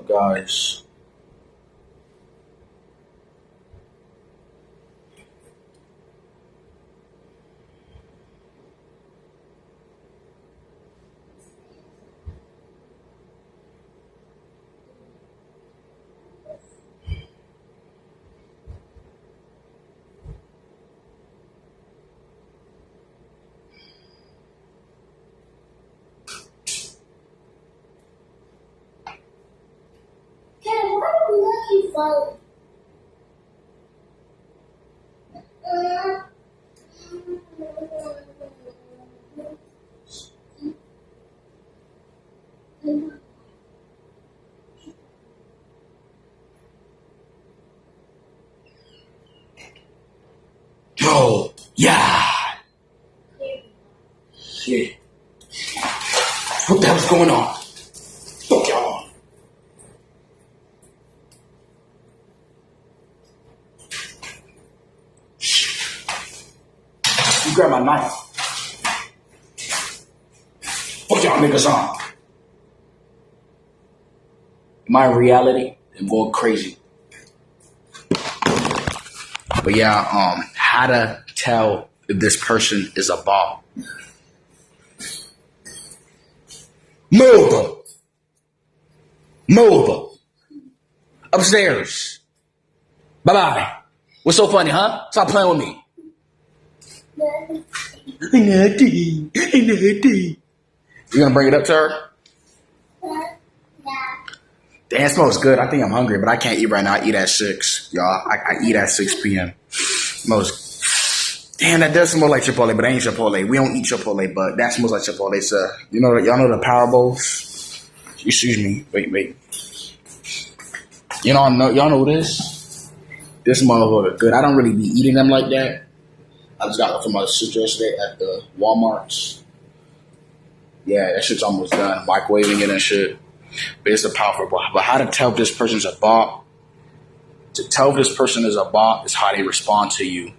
guys. Ken, why do you keep falling? Yo, yeah. Shit. What the hell's going on? Fuck y'all. You grab my knife. Fuck y'all niggas on. My reality and going crazy. But yeah, how to tell if this person is a bot. Move. Move. Upstairs. Bye-bye. What's so funny, huh? Stop playing with me. Nutty. Nutty. You gonna bring it up to her? Damn, it smells good. I think I'm hungry, but I can't eat right now. I eat at 6, y'all. I eat at 6 p.m. Damn, that does smell like Chipotle, but it ain't Chipotle. We don't eat Chipotle, but that smells like Chipotle. So, y'all know the Power Bowls? Excuse me. Wait. Y'all know this? This motherfucker good. I don't really be eating them like that. I just got them from my sister yesterday at the Walmarts. Yeah, that shit's almost done. Microwaving it and shit. But it's a powerful bot. But how to tell if this person's a bot? To tell if this person is a bot is how they respond to you.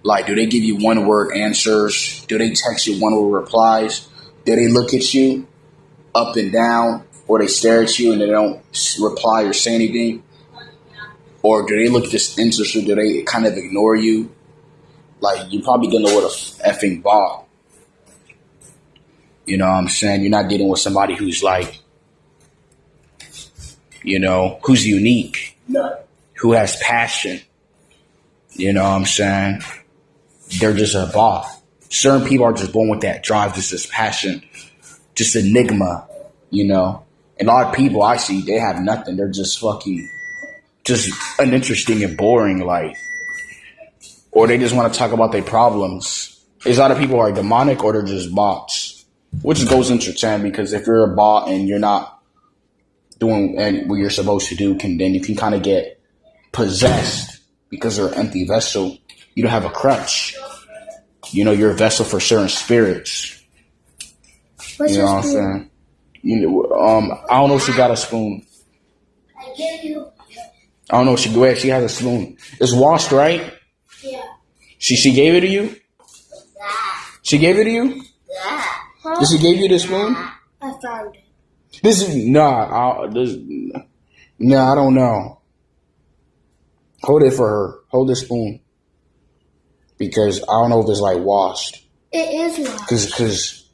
Like, do they give you one-word answers? Do they text you one-word replies? Do they look at you up and down? Or they stare at you and they don't reply or say anything? Or do they look disinterested? Do they kind of ignore you? Like, you're probably dealing with a effing bot. You know what I'm saying? You're not dealing with somebody who's like, who's unique, who has passion. You know what I'm saying? They're just a bot. Certain people are just born with that drive, just this passion, just enigma, And a lot of people I see, they have nothing. They're just just uninteresting and boring, like, or they just want to talk about their problems. There's a lot of people who are demonic or they're just bots, which goes into 10 because if you're a bot and you're not doing what you're supposed to do, then you can kind of get possessed because they're an empty vessel. You don't have a crutch. You're a vessel for certain spirits. What's you know what I'm saying? I don't know if she got a spoon. I gave you. I don't know if she has a spoon. It's washed, right? Yeah. She gave it to you? Yeah. She gave it to you? Yeah. Did she give you the spoon? I found it. This is I don't know. Hold it for her. Hold the spoon. Because I don't know if it's like washed. It is washed. Because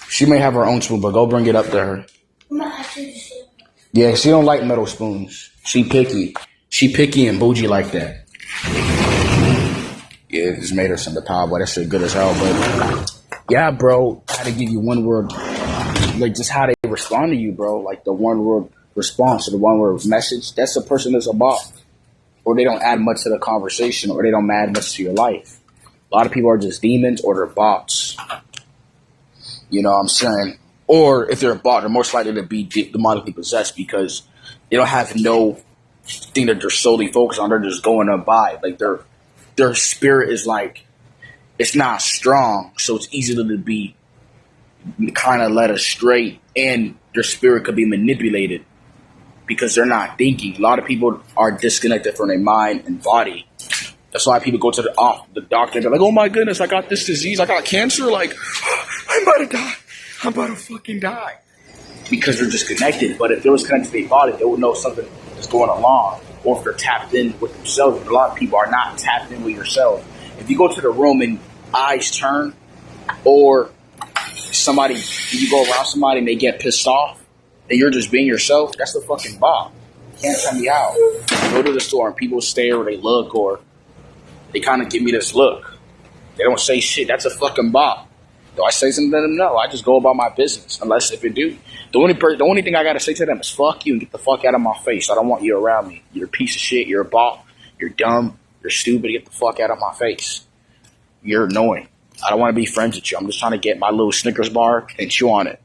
she may have her own spoon, but go bring it up to her. I'm not actually sure. Yeah, she don't like metal spoons. She picky. She picky and bougie like that. Yeah, it just made her some the power, but that shit good as hell. But yeah, bro, how to give you one word, like just how they respond to you, bro. Like the one word response or the one word message. That's the person that's a bot. Or they don't add much to the conversation, or they don't add much to your life. A lot of people are just demons or they're bots. You know what I'm saying? Or if they're a bot, they're most likely to be demonically possessed because they don't have no thing that they're solely focused on. They're just going up by. Like their spirit is like, it's not strong, so it's easy to be kind of led astray, and their spirit could be manipulated because they're not thinking. A lot of people are disconnected from their mind and body. That's why people go to the doctor and they're like, oh my goodness, I got this disease, I got cancer, like, I'm about to die. I'm about to fucking die. because they're just connected. But if they was connected to their body, they would know something is going along. Or if they're tapped in with themselves. And a lot of people are not tapped in with yourself. If you go to the room and eyes turn, or you go around somebody and they get pissed off, and you're just being yourself, that's the fucking bop. You can't tell me out. I go to the store and people stare or they look, or they kind of give me this look. They don't say shit. That's a fucking bop. Do I say something to them? No. I just go about my business. Unless if it do. The only thing I got to say to them is fuck you and get the fuck out of my face. I don't want you around me. You're a piece of shit. You're a bop. You're dumb. You're stupid. Get the fuck out of my face. You're annoying. I don't want to be friends with you. I'm just trying to get my little Snickers bar and chew on it.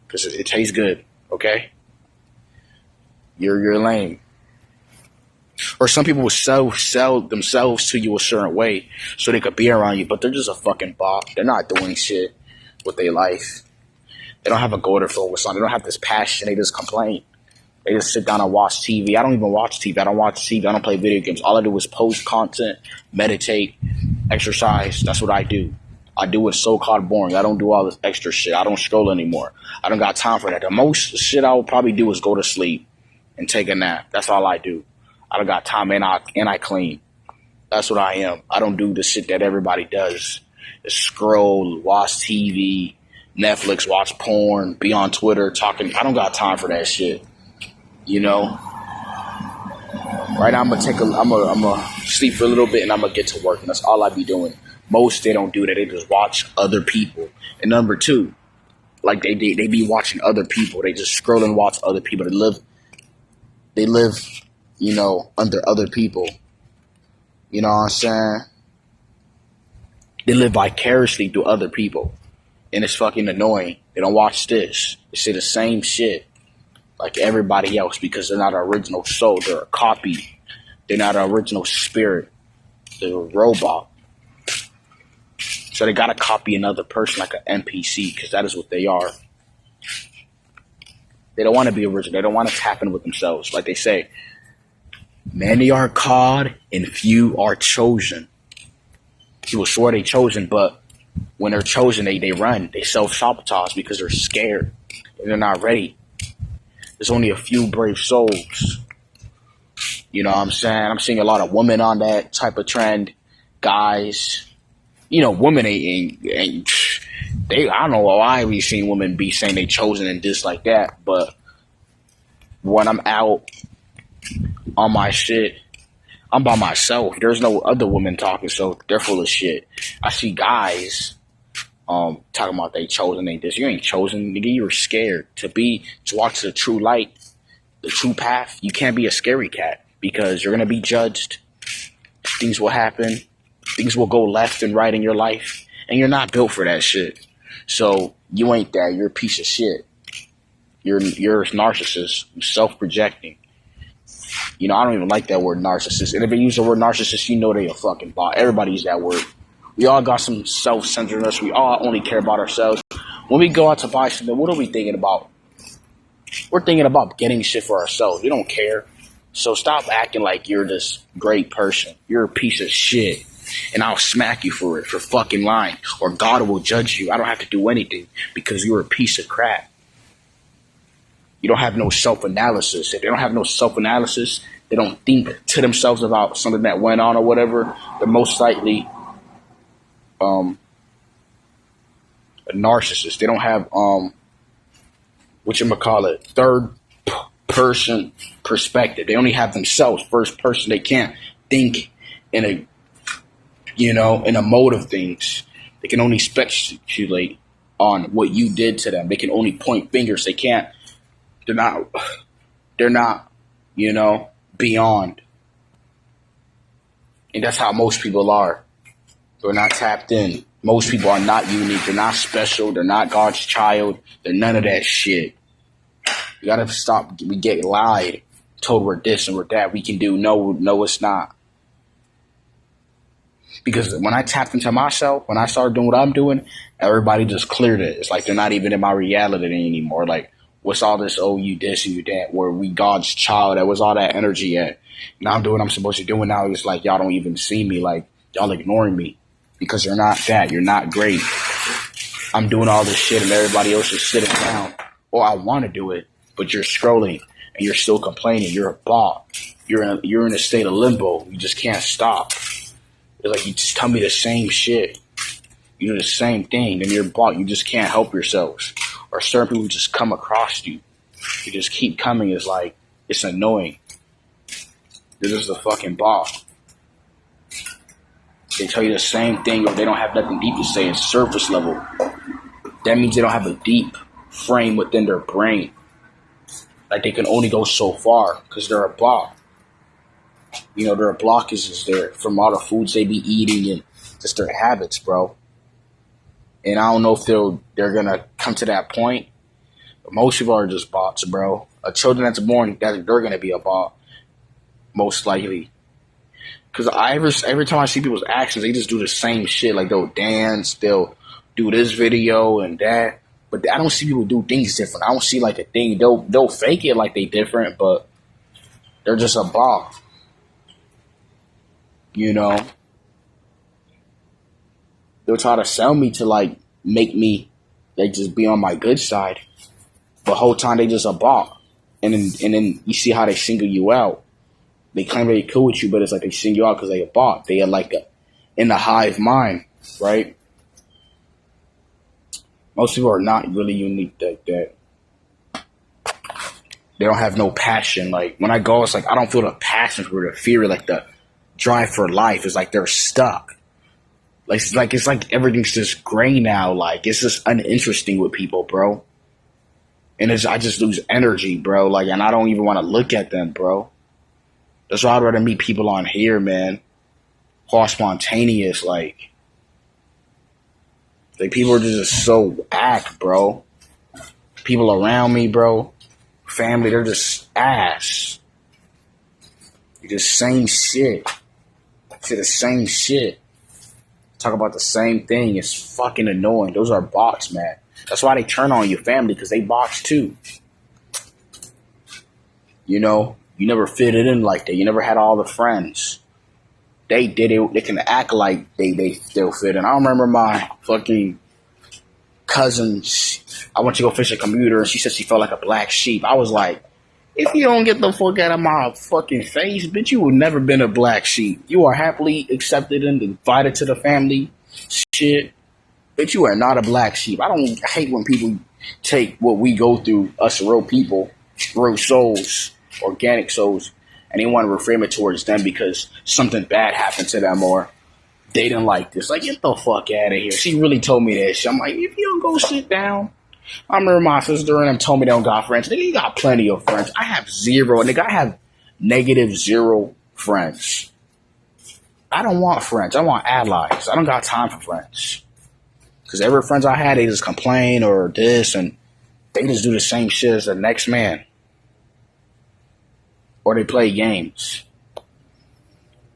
Because it tastes good. Okay? You're lame. Or some people will sell themselves to you a certain way so they could be around you, but they're just a fucking bop. They're not doing shit with their life. They don't have a goal to focus on. They don't have this passion. They just complain. They just sit down and watch TV. I don't even watch TV. I don't watch TV. I don't play video games. All I do is post content, meditate, exercise. That's what I do. I do it so-called boring. I don't do all this extra shit. I don't scroll anymore. I don't got time for that. The most shit I will probably do is go to sleep and take a nap. That's all I do. I don't got time and I clean. That's what I am. I don't do the shit that everybody does. Just scroll, watch TV, Netflix, watch porn, be on Twitter talking. I don't got time for that shit. You know? Right now I'm gonna sleep for a little bit and I'm gonna get to work, and that's all I be doing. Most they don't do that. They just watch other people. And number two, like they be watching other people. They just scroll and watch other people. They live, you know, under other people. You know what I'm saying? They live vicariously through other people. And it's fucking annoying. They don't watch this. They say the same shit like everybody else because they're not an original soul. They're a copy. They're not an original spirit. They're a robot. So they gotta copy another person like an NPC because that is what they are. They don't want to be original. They don't want to tap in with themselves. Like they say, many are called and few are chosen. People swear they chosen, but when they're chosen, they run. They self-sabotage because they're scared and they're not ready. There's only a few brave souls. You know what I'm saying? I'm seeing a lot of women on that type of trend. Guys, you know, women ain't I don't know why we've seen women be saying they chosen and this like that, but when I'm out on my shit, I'm by myself. There's no other women talking, so they're full of shit. I see guys talking about they chosen, they this. You ain't chosen, nigga. You were scared to walk to the true light, the true path. You can't be a scary cat because you're gonna be judged. Things will happen. Things will go left and right in your life, and you're not built for that shit. So you ain't that. You're a piece of shit. You're a narcissist, self-projecting. You know, I don't even like that word narcissist. And if they use the word narcissist, you know they a fucking bot. Everybody use that word. We all got some self-centeredness. We all only care about ourselves. When we go out to buy something, what are we thinking about? We're thinking about getting shit for ourselves. We don't care. So stop acting like you're this great person. You're a piece of shit. And I'll smack you for it, for fucking lying. Or God will judge you. I don't have to do anything because you're a piece of crap. You don't have no self-analysis. If they don't have no self-analysis, they don't think to themselves about something that went on or whatever, they're most likely a narcissist. They don't have third person perspective. They only have themselves, first person. They can't think in a mode of things. They can only speculate on what you did to them. They can only point fingers. They're not, beyond. And that's how most people are. They're not tapped in. Most people are not unique. They're not special. They're not God's child. They're none of that shit. You gotta stop. We get lied, told we're this and we're that. We can do. No, it's not. Because when I tapped into myself, when I started doing what I'm doing, everybody just cleared it. It's like they're not even in my reality anymore. Like, what's all this, oh, you this and you that, where we God's child, that was all that energy at. Now I'm doing what I'm supposed to do, and now it's like y'all don't even see me, like y'all ignoring me because you're not that, you're not great. I'm doing all this shit and everybody else is sitting down or I want to do it, but you're scrolling and you're still complaining. You're a bot. You're in a state of limbo. You just can't stop. It's like you just tell me the same shit. You do the same thing, and you're a bot. You just can't help yourselves. Or certain people just come across you. You just keep coming. It's like, it's annoying. They're just a fucking bot. They tell you the same thing, or they don't have nothing deep to say. It's surface level. That means they don't have a deep frame within their brain. Like, they can only go so far because they're a bot. You know, their blockages there from all the foods they be eating and just their habits, bro. And I don't know if they're gonna come to that point. But most people are just bots, bro. A children that's born, they're gonna be a bot, most likely. Because every time I see people's actions, they just do the same shit. Like, they'll dance, they'll do this video and that. But I don't see people do things different. I don't see like a thing. They'll fake it like they different, but they're just a bot. You know? They'll try to sell me to like make me like just be on my good side. But the whole time they just a bot. And then you see how they single you out. They claim they're cool with you, but it's like they sing you out because they a bot. They are like in the hive mind, right? Most people are not really unique like that. They don't have no passion. Like, when I go, it's like I don't feel the passion for the fear, like the drive for life. It's like they're stuck. It's like everything's just gray now. Like, it's just uninteresting with people, bro. And I just lose energy, bro. Like, and I don't even want to look at them, bro. That's why I'd rather meet people on here, man. All spontaneous, like people are just so whack, bro. People around me, bro. Family, they're just ass. Just same shit. Say the same shit. Talk about the same thing. It's fucking annoying. Those are bots, man. That's why they turn on your family, because they bots too. You know? You never fitted in like that. You never had all the friends. They did it. They can act like they still fit in. I remember my fucking cousin. I went to go fix a computer, and she said she felt like a black sheep. I was like, if you don't get the fuck out of my fucking face, bitch, you would never been a black sheep. You are happily accepted and invited to the family. Shit. Bitch, you are not a black sheep. I hate when people take what we go through, us real people, real souls, organic souls, and they want to reframe it towards them because something bad happened to them or they didn't like this. Like, get the fuck out of here. She really told me that shit. I'm like, if you don't go sit down. I remember my sister and them told me they don't got friends. Nigga, you got plenty of friends. I have zero. Nigga, I have -0 friends. I don't want friends. I want allies. I don't got time for friends. Because every friends I had, they just complain or this, and they just do the same shit as the next man. Or they play games.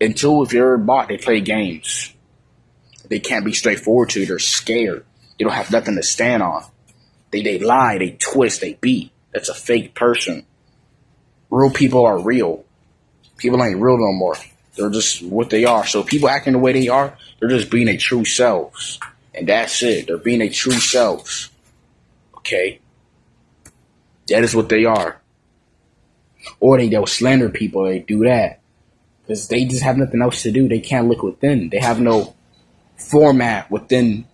And two, if you're a bot, they play games. They can't be straightforward to you. They're scared. They don't have nothing to stand on. They lie, they twist, they beat. That's a fake person. Real people are real. People ain't real no more. They're just what they are. So people acting the way they are, they're just being their true selves. And that's it. They're being their true selves. Okay? That is what they are. Or they'll slander people. They do that. Because they just have nothing else to do. They can't look within. They have no format within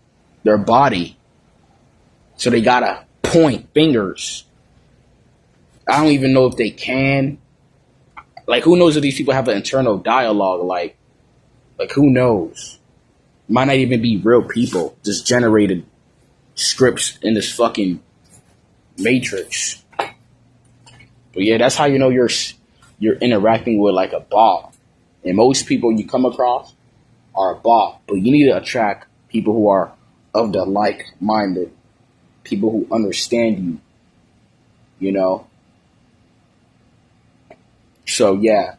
their body. So they gotta point fingers. I don't even know if they can. Like, who knows if these people have an internal dialogue? Like who knows? Might not even be real people. Just generated scripts in this fucking matrix. But yeah, that's how you know you're interacting with like a bot. And most people you come across are a bot. But you need to attract people who are of the like-minded. People who understand you. You know? So yeah.